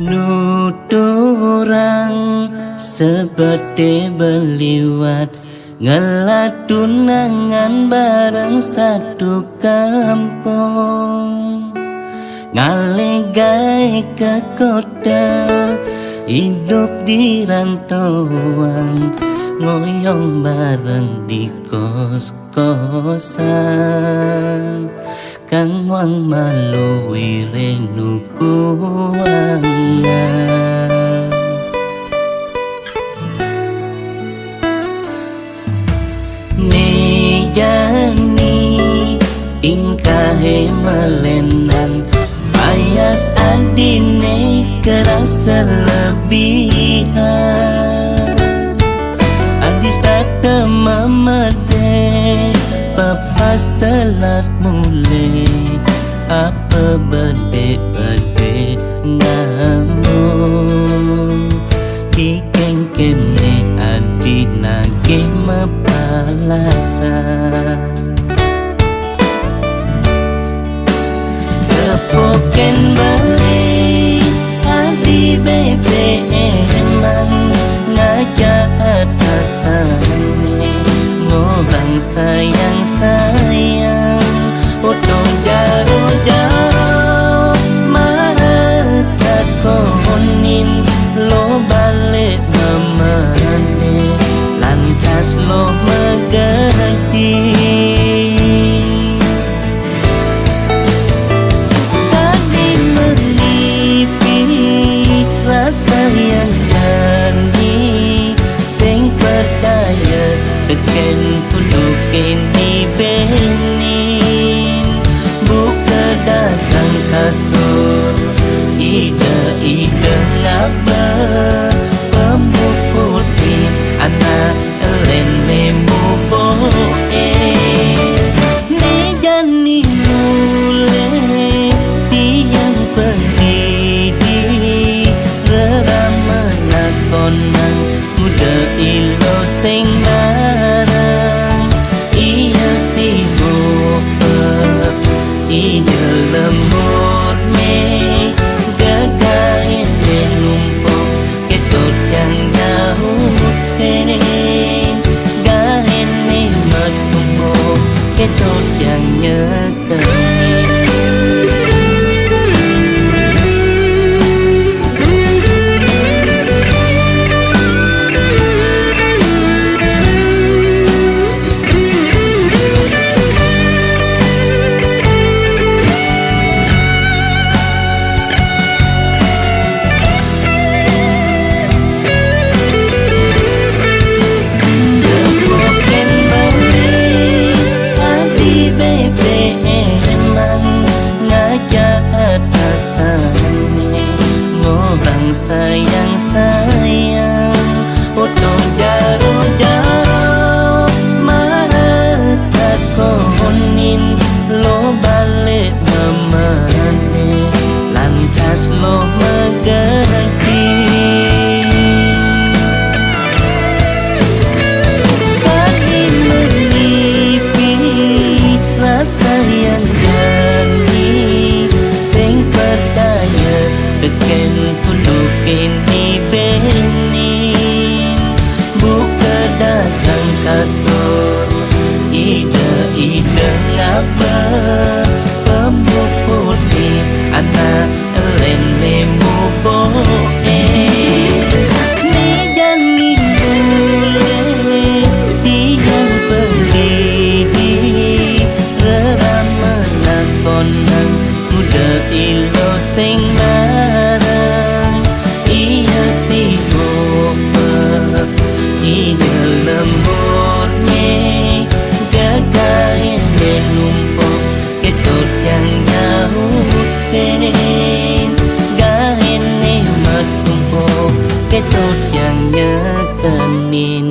Nuturang seperti beliwat ngeladunangan bareng satu kampung, ngalegai ke kota hidup di rantauan, ngoyong bareng di kos-kosan, kang wang malui renu kuangan. Nejani tingkahe melenan, payas adine kerasa lebihan. Adis tak memede, papas telat mulai, apa bede-bede ngamun. Kikeng kene adi nage mapalasan, kepoken balik adi BBM-an, ngajak atasannya ngobang sayang-sayang, potong jaro-jaro marah takonin, lo balik memane lantas lo mengerti. Tadi menipi rasa yang jernih, sing percaya teken puluk ini benin, buka dagang kasur ide-ide ngaba pemuputi anak lemu boe. Nejani mulai tiang pendidi, rerama nakonan muda ilo sing barang, iya sibuk iya lembut me, gagain menumpuk ketut yang jauh gahen ni metumpuk ketut yang nyekengin. Sayang-sayang, potong jaro-jaro marah takonin, lo balik memane lantas lo mengerti. Tadi menipi rasa yang jernih, sing percaya teken puluk ini benin, buka dagang kasur ide-ide ngaba pemuputi anak lemu boe. Nejani mulai tiang pendidi, rerama nakonan muda ilo sing barang, iya sibuk iya lembut me, gagain menumpuk ketut yang jauh gahen ni metumpuk ketut yang nyekenin.